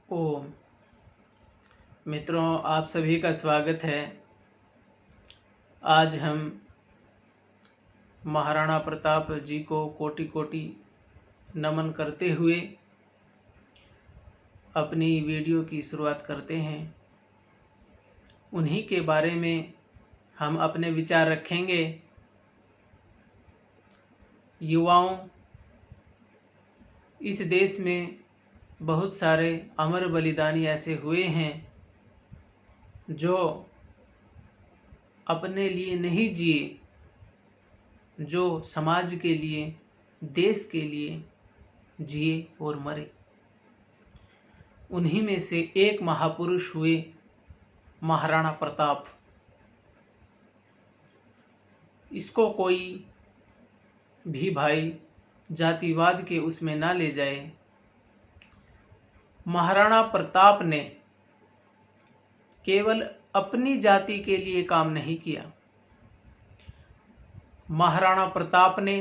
ओम मित्रों, आप सभी का स्वागत है। आज हम महाराणा प्रताप जी को कोटि कोटि नमन करते हुए अपनी वीडियो की शुरुआत करते हैं। उन्हीं के बारे में हम अपने विचार रखेंगे। युवाओं, इस देश में बहुत सारे अमर बलिदानी ऐसे हुए हैं जो अपने लिए नहीं जिए, जो समाज के लिए, देश के लिए जिए और मरे। उन्हीं में से एक महापुरुष हुए महाराणा प्रताप। इसको कोई भी भाई जातिवाद के उसमें ना ले जाए। महाराणा प्रताप ने केवल अपनी जाति के लिए काम नहीं किया। महाराणा प्रताप ने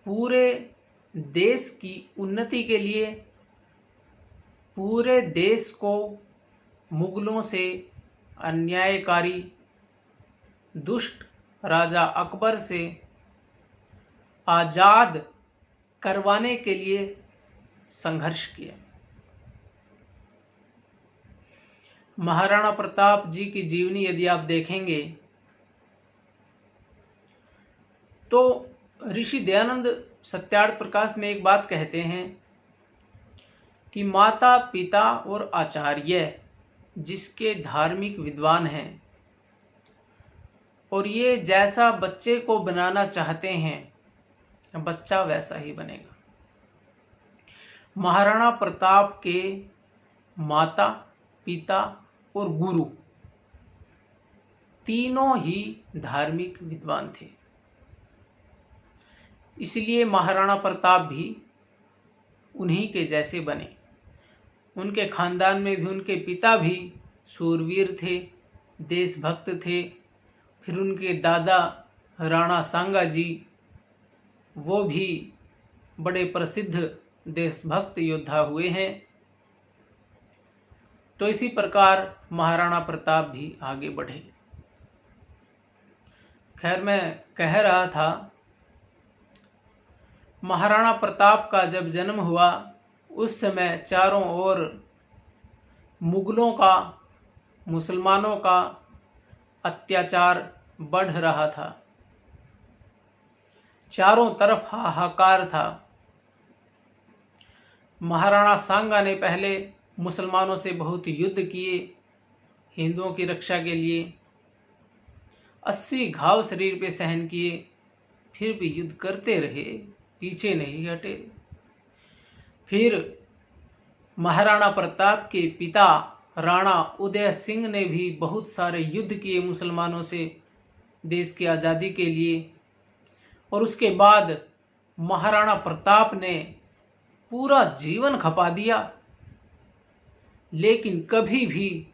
पूरे देश की उन्नति के लिए, पूरे देश को मुगलों से, अन्यायकारी दुष्ट राजा अकबर से आजाद करवाने के लिए संघर्ष किया। महाराणा प्रताप जी की जीवनी यदि आप देखेंगे तो ऋषि दयानंद सत्यार्थ प्रकाश में एक बात कहते हैं कि माता पिता और आचार्य जिसके धार्मिक विद्वान हैं और ये जैसा बच्चे को बनाना चाहते हैं, बच्चा वैसा ही बनेगा। महाराणा प्रताप के माता पिता और गुरु तीनों ही धार्मिक विद्वान थे। इसलिए महाराणा प्रताप भी उन्हीं के जैसे बने। उनके खानदान में भी उनके पिता भी शूरवीर थे, देशभक्त थे। फिर उनके दादा राणा सांगा जी, वो भी बड़े प्रसिद्ध देशभक्त योद्धा हुए हैं। तो इसी प्रकार महाराणा प्रताप भी आगे बढ़े। खैर, मैं कह रहा था, महाराणा प्रताप का जब जन्म हुआ उस समय चारों ओर मुगलों का, मुसलमानों का अत्याचार बढ़ रहा था। चारों तरफ हाहाकार था। महाराणा सांगा ने पहले मुसलमानों से बहुत युद्ध किए हिंदुओं की रक्षा के लिए। 80 घाव शरीर पे सहन किए, फिर भी युद्ध करते रहे, पीछे नहीं हटे। फिर महाराणा प्रताप के पिता राणा उदय सिंह ने भी बहुत सारे युद्ध किए मुसलमानों से देश की आज़ादी के लिए। और उसके बाद महाराणा प्रताप ने पूरा जीवन खपा दिया, लेकिन कभी भी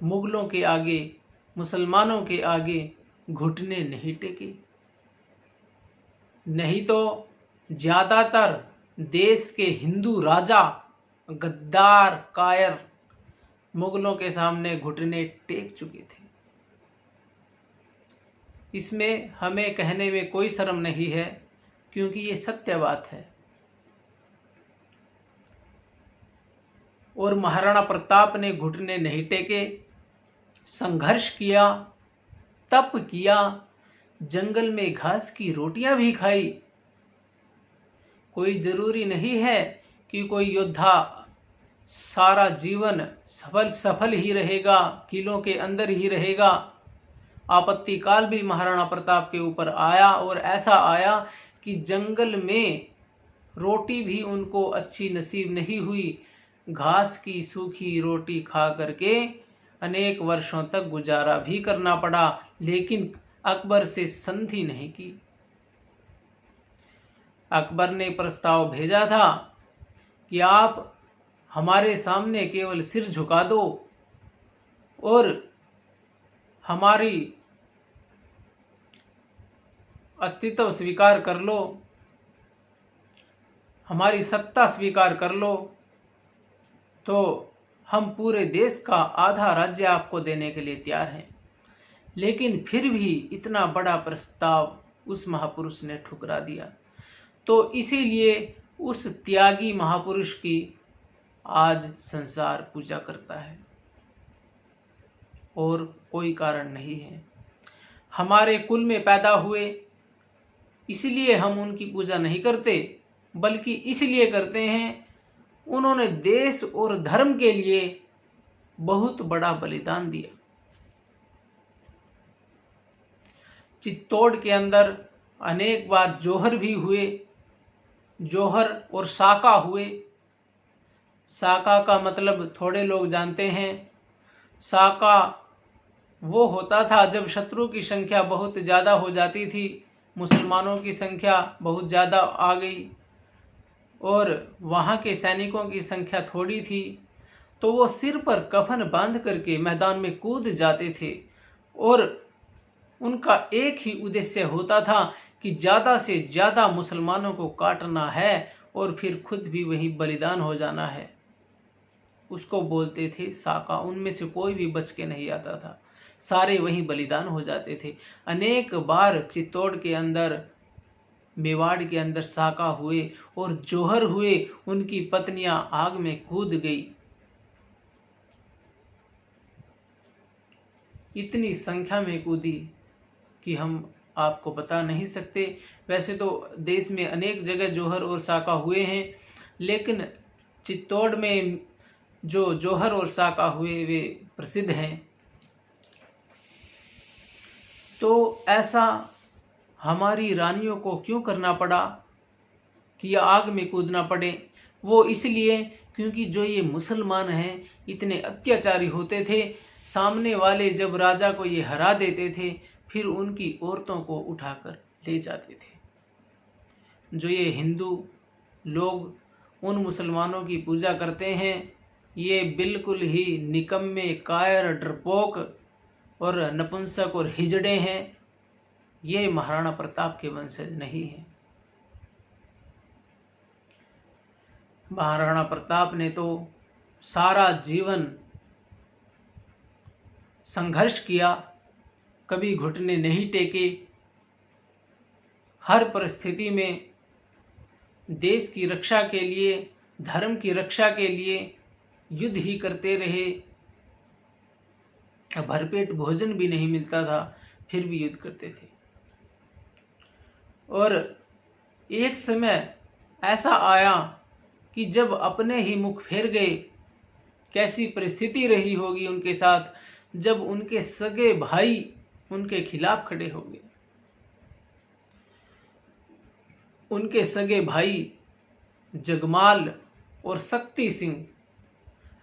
मुगलों के आगे, मुसलमानों के आगे घुटने नहीं टेके। नहीं तो ज्यादातर देश के हिंदू राजा गद्दार कायर मुगलों के सामने घुटने टेक चुके थे। इसमें हमें कहने में कोई शर्म नहीं है, क्योंकि ये सत्य बात है। और महाराणा प्रताप ने घुटने नहीं टेके, संघर्ष किया, तप किया, जंगल में घास की रोटियां भी खाई। कोई जरूरी नहीं है कि कोई योद्धा सारा जीवन सफल ही रहेगा, किलों के अंदर ही रहेगा। आपत्ति काल भी महाराणा प्रताप के ऊपर आया, और ऐसा आया कि जंगल में रोटी भी उनको अच्छी नसीब नहीं हुई। घास की सूखी रोटी खा करके अनेक वर्षों तक गुजारा भी करना पड़ा, लेकिन अकबर से संधि नहीं की। अकबर ने प्रस्ताव भेजा था कि आप हमारे सामने केवल सिर झुका दो और हमारी अस्तित्व स्वीकार कर लो, हमारी सत्ता स्वीकार कर लो, तो हम पूरे देश का आधा राज्य आपको देने के लिए तैयार हैं। लेकिन फिर भी इतना बड़ा प्रस्ताव उस महापुरुष ने ठुकरा दिया। तो इसीलिए उस त्यागी महापुरुष की आज संसार पूजा करता है और कोई कारण नहीं है। हमारे कुल में पैदा हुए इसलिए हम उनकी पूजा नहीं करते, बल्कि इसलिए करते हैं उन्होंने देश और धर्म के लिए बहुत बड़ा बलिदान दिया। चित्तौड़ के अंदर अनेक बार जौहर भी हुए, जौहर और साका हुए। साका का मतलब थोड़े लोग जानते हैं। साका वो होता था जब शत्रु की संख्या बहुत ज़्यादा हो जाती थी, मुसलमानों की संख्या बहुत ज़्यादा आ गई और वहाँ के सैनिकों की संख्या थोड़ी थी, तो वो सिर पर कफन बांध करके मैदान में कूद जाते थे और उनका एक ही उद्देश्य होता था कि ज़्यादा से ज़्यादा मुसलमानों को काटना है और फिर खुद भी वहीं बलिदान हो जाना है। उसको बोलते थे साका। उनमें से कोई भी बच के नहीं आता था, सारे वहीं बलिदान हो जाते थे। अनेक बार चित्तौड़ के अंदर, मेवाड़ के अंदर साका हुए और जौहर हुए। उनकी पत्नियां आग में कूद गई। इतनी संख्या में कूदी कि हम आपको बता नहीं सकते। वैसे तो देश में अनेक जगह जौहर और साका हुए हैं, लेकिन चित्तौड़ में जो जौहर और साका हुए वे प्रसिद्ध हैं। तो ऐसा हमारी रानियों को क्यों करना पड़ा कि आग में कूदना पड़े? वो इसलिए क्योंकि जो ये मुसलमान हैं इतने अत्याचारी होते थे। सामने वाले जब राजा को ये हरा देते थे, फिर उनकी औरतों को उठाकर ले जाते थे। जो ये हिंदू लोग उन मुसलमानों की पूजा करते हैं, ये बिल्कुल ही निकम्मे, कायर, डरपोक और नपुंसक और हिजड़े हैं। ये महाराणा प्रताप के वंशज नहीं हैं। महाराणा प्रताप ने तो सारा जीवन संघर्ष किया, कभी घुटने नहीं टेके। हर परिस्थिति में देश की रक्षा के लिए, धर्म की रक्षा के लिए युद्ध ही करते रहे। भरपेट भोजन भी नहीं मिलता था, फिर भी युद्ध करते थे। और एक समय ऐसा आया कि जब अपने ही मुख फेर गए। कैसी परिस्थिति रही होगी उनके साथ जब उनके सगे भाई उनके खिलाफ खड़े हो गए। उनके सगे भाई जगमाल और शक्ति सिंह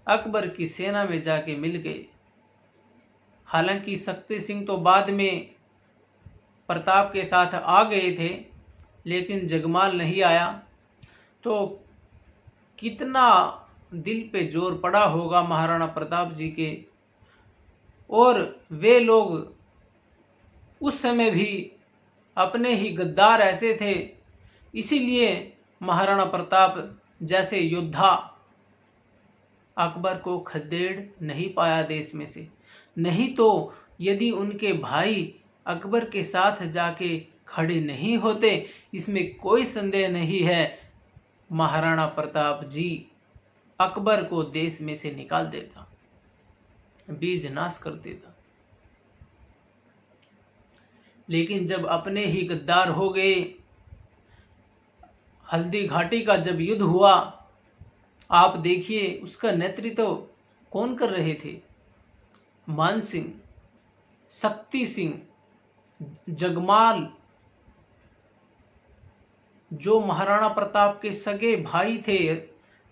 अकबर की सेना में जाके मिल गए। हालांकि शक्ति सिंह तो बाद में प्रताप के साथ आ गए थे, लेकिन जगमाल नहीं आया। तो कितना दिल पे जोर पड़ा होगा महाराणा प्रताप जी के। और वे लोग उस समय भी अपने ही गद्दार ऐसे थे, इसीलिए महाराणा प्रताप जैसे योद्धा अकबर को खदेड़ नहीं पाया देश में से। नहीं तो यदि उनके भाई अकबर के साथ जाके खड़े नहीं होते, इसमें कोई संदेह नहीं है, महाराणा प्रताप जी अकबर को देश में से निकाल देता, बीज नाश कर देता। लेकिन जब अपने ही गद्दार हो गए, हल्दी घाटी का जब युद्ध हुआ, आप देखिए उसका नेतृत्व कौन कर रहे थे? मान सिंह, शक्ति सिंह, जगमाल, जो महाराणा प्रताप के सगे भाई थे,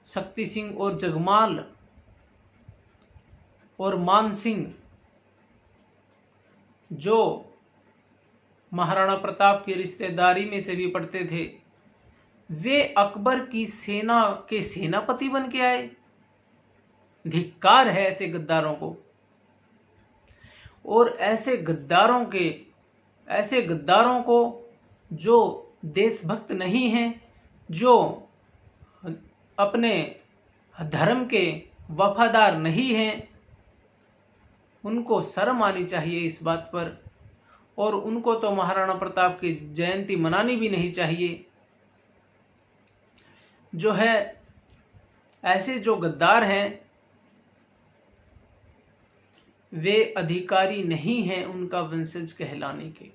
शक्ति सिंह और जगमाल और मान सिंह, जो महाराणा प्रताप की रिश्तेदारी में से भी पड़ते थे, वे अकबर की सेना के सेनापति बन के आए। धिक्कार है ऐसे गद्दारों को। और ऐसे गद्दारों को जो देशभक्त नहीं हैं, जो अपने धर्म के वफादार नहीं हैं, उनको शर्म आनी चाहिए इस बात पर। और उनको तो महाराणा प्रताप की जयंती मनानी भी नहीं चाहिए। जो है ऐसे जो गद्दार हैं वे अधिकारी नहीं हैं उनका वंशज कहलाने के।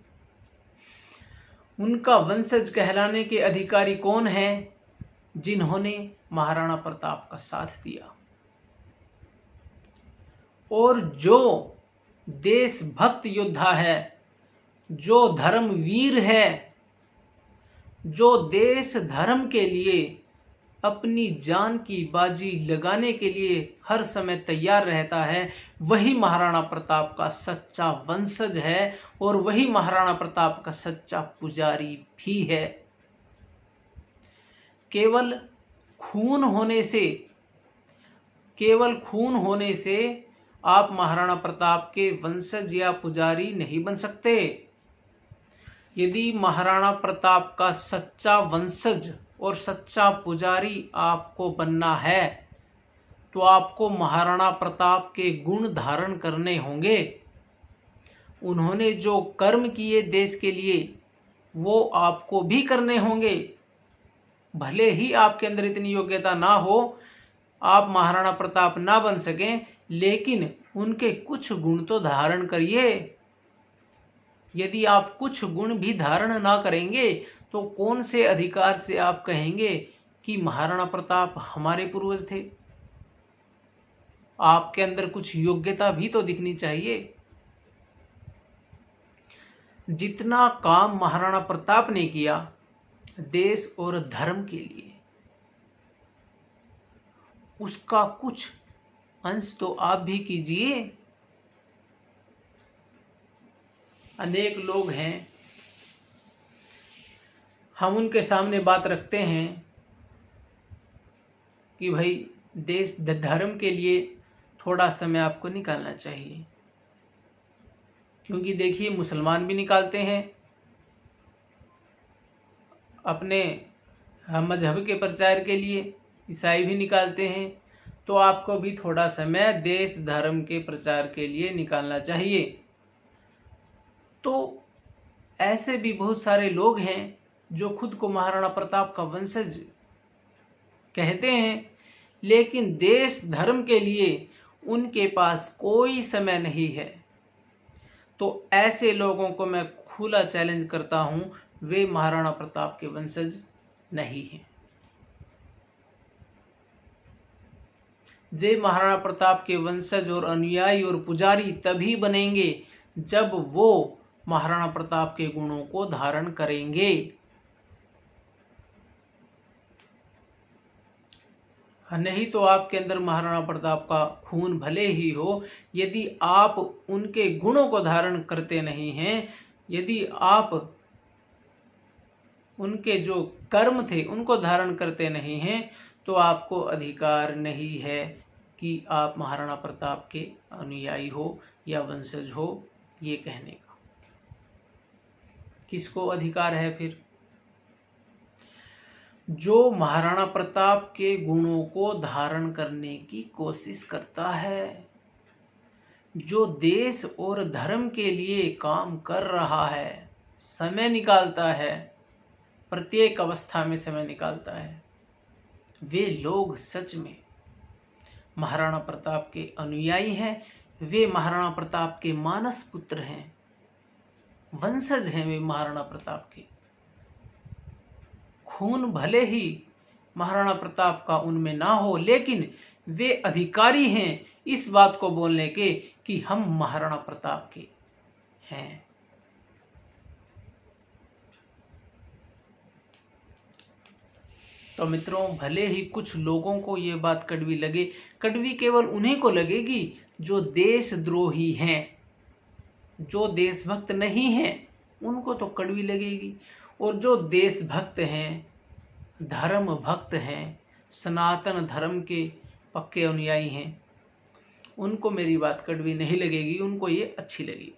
उनका वंशज कहलाने के अधिकारी कौन हैं? जिन्होंने महाराणा प्रताप का साथ दिया और जो देशभक्त योद्धा है, जो धर्मवीर है, जो देश धर्म के लिए अपनी जान की बाजी लगाने के लिए हर समय तैयार रहता है, वही महाराणा प्रताप का सच्चा वंशज है और वही महाराणा प्रताप का सच्चा पुजारी भी है। केवल खून होने से आप महाराणा प्रताप के वंशज या पुजारी नहीं बन सकते। यदि महाराणा प्रताप का सच्चा वंशज और सच्चा पुजारी आपको बनना है तो आपको महाराणा प्रताप के गुण धारण करने होंगे। उन्होंने जो कर्म किए देश के लिए वो आपको भी करने होंगे। भले ही आपके अंदर इतनी योग्यता ना हो, आप महाराणा प्रताप ना बन सकें, लेकिन उनके कुछ गुण तो धारण करिए। यदि आप कुछ गुण भी धारण ना करेंगे तो कौन से अधिकार से आप कहेंगे कि महाराणा प्रताप हमारे पूर्वज थे? आपके अंदर कुछ योग्यता भी तो दिखनी चाहिए। जितना काम महाराणा प्रताप ने किया देश और धर्म के लिए, उसका कुछ अंश तो आप भी कीजिए। अनेक लोग हैं, हम उनके सामने बात रखते हैं कि भाई देश धर्म के लिए थोड़ा समय आपको निकालना चाहिए, क्योंकि देखिए मुसलमान भी निकालते हैं अपने मजहब के प्रचार के लिए, ईसाई भी निकालते हैं, तो आपको भी थोड़ा समय देश धर्म के प्रचार के लिए निकालना चाहिए। तो ऐसे भी बहुत सारे लोग हैं जो खुद को महाराणा प्रताप का वंशज कहते हैं, लेकिन देश धर्म के लिए उनके पास कोई समय नहीं है। तो ऐसे लोगों को मैं खुला चैलेंज करता हूं, वे महाराणा प्रताप के वंशज नहीं हैं। वे महाराणा प्रताप के वंशज और अनुयायी और पुजारी तभी बनेंगे जब वो महाराणा प्रताप के गुणों को धारण करेंगे। नहीं तो आपके अंदर महाराणा प्रताप का खून भले ही हो, यदि आप उनके गुणों को धारण करते नहीं हैं, यदि आप उनके जो कर्म थे उनको धारण करते नहीं हैं, तो आपको अधिकार नहीं है कि आप महाराणा प्रताप के अनुयायी हो या वंशज हो, ये कहने का। किसको अधिकार है फिर? जो महाराणा प्रताप के गुणों को धारण करने की कोशिश करता है, जो देश और धर्म के लिए काम कर रहा है, समय निकालता है, प्रत्येक अवस्था में समय निकालता है, वे लोग सच में महाराणा प्रताप के अनुयायी हैं। वे महाराणा प्रताप के मानस पुत्र हैं, वंशज हैं वे महाराणा प्रताप के। खून भले ही महाराणा प्रताप का उनमें ना हो, लेकिन वे अधिकारी हैं इस बात को बोलने के कि हम महाराणा प्रताप के हैं। तो मित्रों, भले ही कुछ लोगों को ये बात कड़वी लगे, कड़वी केवल उन्हीं को लगेगी जो देशद्रोही हैं। जो देशभक्त नहीं हैं उनको तो कड़वी लगेगी, और जो देशभक्त हैं, धर्म भक्त हैं, सनातन धर्म के पक्के अनुयायी हैं, उनको मेरी बात कड़वी नहीं लगेगी, उनको ये अच्छी लगेगी।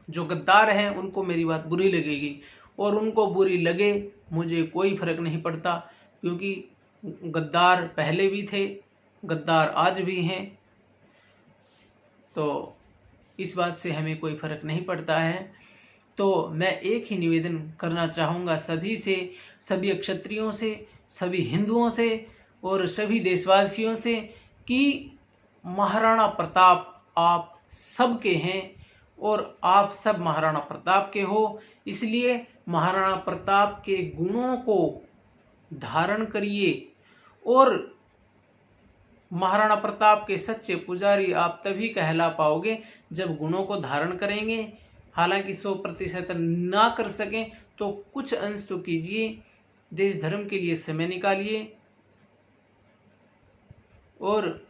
जो गद्दार हैं उनको मेरी बात बुरी लगेगी, और उनको बुरी लगे मुझे कोई फर्क नहीं पड़ता, क्योंकि गद्दार पहले भी थे, गद्दार आज भी हैं, तो इस बात से हमें कोई फर्क नहीं पड़ता है। तो मैं एक ही निवेदन करना चाहूँगा सभी से, सभी क्षत्रियों से, सभी हिंदुओं से और सभी देशवासियों से कि महाराणा प्रताप आप सबके हैं और आप सब महाराणा प्रताप के हो, इसलिए महाराणा प्रताप के गुणों को धारण करिए और महाराणा प्रताप के सच्चे पुजारी आप तभी कहला पाओगे जब गुणों को धारण करेंगे। हालांकि 100% ना कर सकें तो कुछ अंश तो कीजिए, देश धर्म के लिए समय निकालिए। और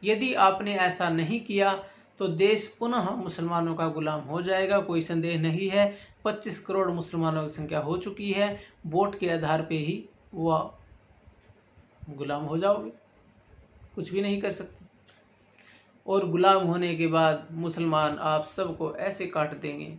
यदि आपने ऐसा नहीं किया तो देश पुनः मुसलमानों का गुलाम हो जाएगा, कोई संदेह नहीं है। 25 करोड़ मुसलमानों की संख्या हो चुकी है, वोट के आधार पे ही वह गुलाम हो जाओगे, कुछ भी नहीं कर सकते। और गुलाम होने के बाद मुसलमान आप सबको ऐसे काट देंगे।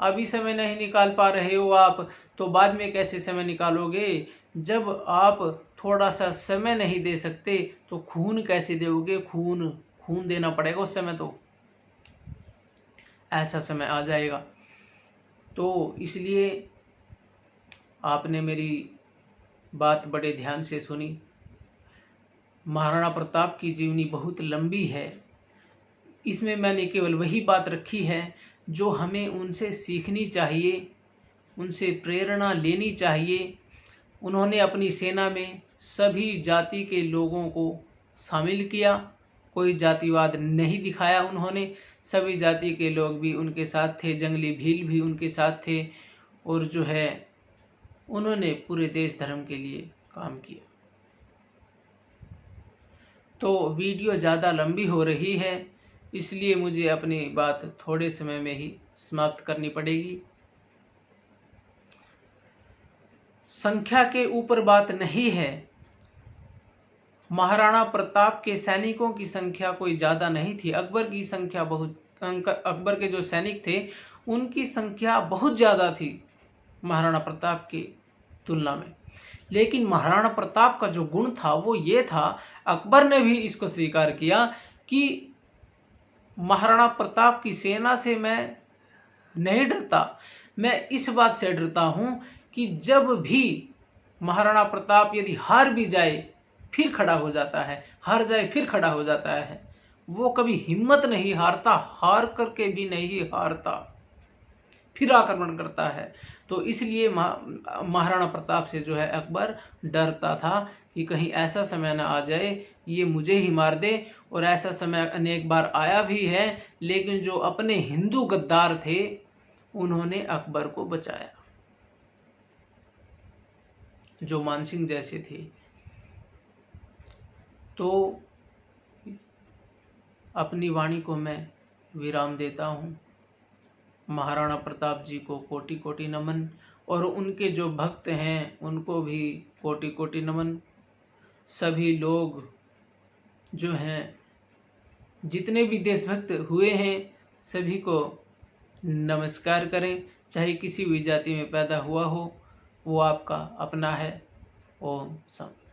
अभी समय नहीं निकाल पा रहे हो आप, तो बाद में कैसे समय निकालोगे? जब आप थोड़ा सा समय नहीं दे सकते तो खून कैसे दोगे? खून देना पड़ेगा उस समय, तो ऐसा समय आ जाएगा। तो इसलिए आपने मेरी बात बड़े ध्यान से सुनी। महाराणा प्रताप की जीवनी बहुत लंबी है, इसमें मैंने केवल वही बात रखी है जो हमें उनसे सीखनी चाहिए, उनसे प्रेरणा लेनी चाहिए। उन्होंने अपनी सेना में सभी जाति के लोगों को शामिल किया, कोई जातिवाद नहीं दिखाया उन्होंने, सभी जाति के लोग भी उनके साथ थे, जंगली भील भी उनके साथ थे, और जो है उन्होंने पूरे देश धर्म के लिए काम किया। तो वीडियो ज़्यादा लंबी हो रही है, इसलिए मुझे अपनी बात थोड़े समय में ही समाप्त करनी पड़ेगी। संख्या के ऊपर बात नहीं है। महाराणा प्रताप के सैनिकों की संख्या कोई ज़्यादा नहीं थी। अकबर की संख्या अकबर के जो सैनिक थे उनकी संख्या बहुत ज़्यादा थी महाराणा प्रताप की तुलना में। लेकिन महाराणा प्रताप का जो गुण था वो ये था, अकबर ने भी इसको स्वीकार किया कि महाराणा प्रताप की सेना से मैं नहीं डरता, मैं इस बात से डरता हूँ कि जब भी महाराणा प्रताप यदि हार भी जाए फिर खड़ा हो जाता है, हार जाए फिर खड़ा हो जाता है। वो कभी हिम्मत नहीं हारता, हार करके भी नहीं हारता, फिर आक्रमण करता है। तो इसलिए महाराणा प्रताप से जो है अकबर डरता था कि कहीं ऐसा समय ना आ जाए ये मुझे ही मार दे। और ऐसा समय अनेक बार आया भी है, लेकिन जो अपने हिंदू गद्दार थे उन्होंने अकबर को बचाया, जो मानसिंह जैसे थे। तो अपनी वाणी को मैं विराम देता हूँ। महाराणा प्रताप जी को कोटि कोटि नमन, और उनके जो भक्त हैं उनको भी कोटि कोटि नमन। सभी लोग जो हैं, जितने भी देशभक्त हुए हैं, सभी को नमस्कार करें। चाहे किसी भी जाति में पैदा हुआ हो, वो आपका अपना है। ओम शांति।